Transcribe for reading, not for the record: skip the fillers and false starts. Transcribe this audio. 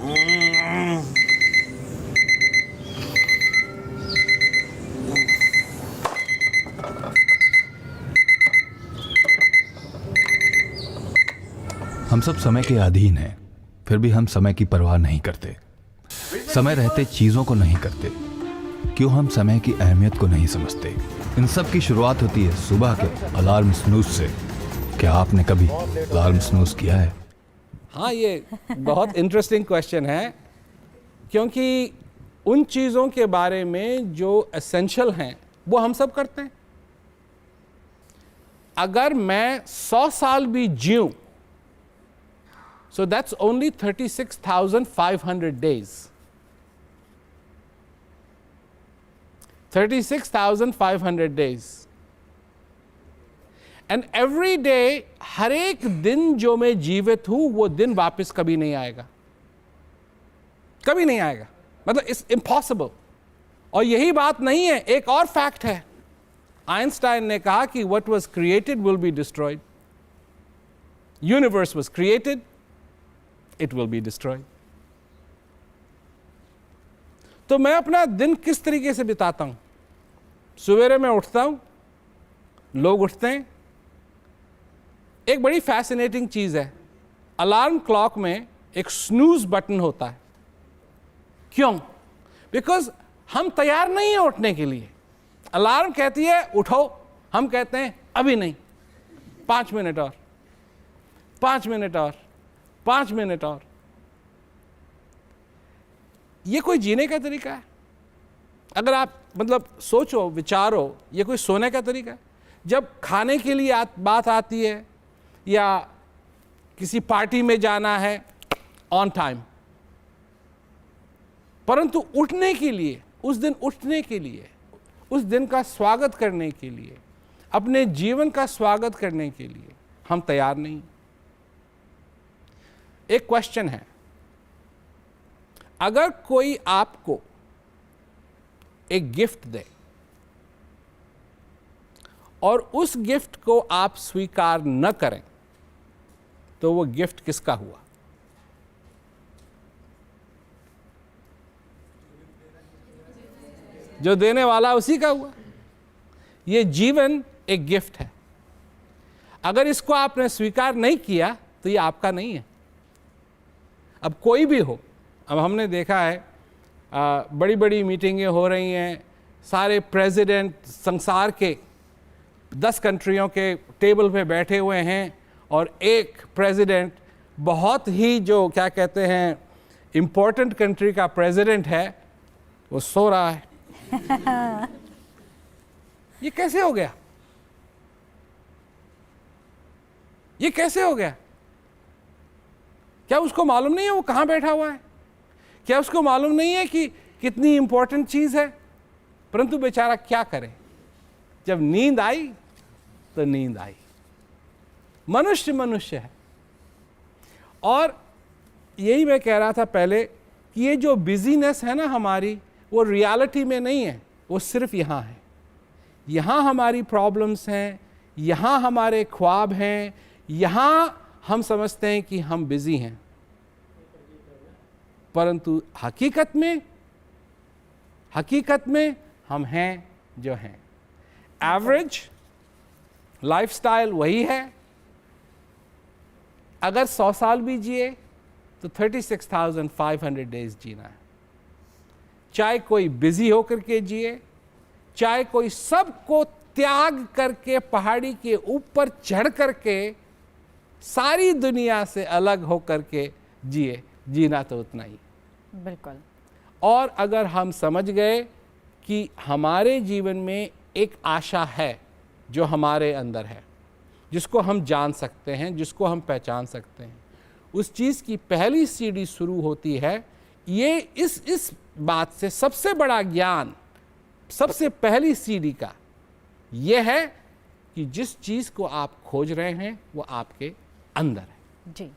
हम सब समय के अधीन हैं, फिर भी हम समय की परवाह नहीं करते। समय रहते चीजों को नहीं करते। क्यों हम समय की अहमियत को नहीं समझते? इन सब की शुरुआत होती है सुबह के अलार्म स्नूज से। क्या आपने कभी अलार्म स्नूज किया है? हाँ, ये बहुत इंटरेस्टिंग क्वेश्चन है, क्योंकि उन चीज़ों के बारे में जो एसेंशियल हैं वो हम सब करते हैं। अगर मैं 100 साल भी जीऊँ, so that's only 36,500 days. 36,500 days. And every day, हर एक दिन जो मैं जीवित हूं, वो दिन वापस कभी नहीं आएगा, कभी नहीं आएगा। मतलब इट्स इम्पॉसिबल। और यही बात नहीं है, एक और फैक्ट है। आइंस्टाइन ने कहा कि what was created will be destroyed. Universe was created, it will be destroyed. तो मैं अपना दिन किस तरीके से बिताता हूं? सवेरे मैं उठता हूं, लोग उठते हैं। एक बड़ी फैसिनेटिंग चीज है, अलार्म क्लॉक में एक स्नूज बटन होता है। क्यों? बिकॉज हम तैयार नहीं हैं उठने के लिए। अलार्म कहती है उठो, हम कहते हैं अभी नहीं, 5 मिनट और, 5 मिनट और, 5 मिनट और। ये कोई जीने का तरीका है? अगर आप मतलब सोचो, विचारो, ये कोई सोने का तरीका है? जब खाने के लिए बात आती है या किसी पार्टी में जाना है, ऑन टाइम। परंतु उठने के लिए, उस दिन उठने के लिए, उस दिन का स्वागत करने के लिए, अपने जीवन का स्वागत करने के लिए हम तैयार नहीं। एक क्वेश्चन है, अगर कोई आपको एक गिफ्ट दे और उस गिफ्ट को आप स्वीकार न करें, तो वो गिफ्ट किसका हुआ? जो देने वाला उसी का हुआ। ये जीवन एक गिफ्ट है। अगर इसको आपने स्वीकार नहीं किया तो ये आपका नहीं है। अब कोई भी हो, अब हमने देखा है बड़ी बड़ी मीटिंगें हो रही हैं, सारे प्रेसिडेंट संसार के 10 कंट्रियों के टेबल पे बैठे हुए हैं और एक प्रेसिडेंट, बहुत ही जो क्या कहते हैं इम्पोर्टेंट कंट्री का प्रेसिडेंट है, वो सो रहा है। ये कैसे हो गया? ये कैसे हो गया? क्या उसको मालूम नहीं है वो कहाँ बैठा हुआ है? क्या उसको मालूम नहीं है कि कितनी इंपॉर्टेंट चीज है? परंतु बेचारा क्या करे, जब नींद आई तो नींद आई। मनुष्य मनुष्य है। और यही मैं कह रहा था पहले कि ये जो बिजीनेस है ना हमारी, वो रियलिटी में नहीं है, वो सिर्फ यहाँ है। यहाँ हमारी प्रॉब्लम्स हैं, यहाँ हमारे ख्वाब हैं, यहाँ हम समझते हैं कि हम बिजी हैं, परंतु हकीकत में हम हैं जो हैं। एवरेज लाइफस्टाइल वही है। अगर 100 साल भी जिए तो 36,500 डेज जीना है। चाहे कोई बिजी होकर के जिए, चाहे कोई सबको त्याग करके पहाड़ी के ऊपर चढ़ करके सारी दुनिया से अलग होकर के जिए, जीना तो उतना ही। बिल्कुल। और अगर हम समझ गए कि हमारे जीवन में एक आशा है जो हमारे अंदर है, जिसको हम जान सकते हैं, जिसको हम पहचान सकते हैं, उस चीज़ की पहली सीढ़ी शुरू होती है। ये इस बात से सबसे बड़ा ज्ञान, सबसे पहली सीढ़ी का ये है कि जिस चीज़ को आप खोज रहे हैं वो आपके अंदर है। जी।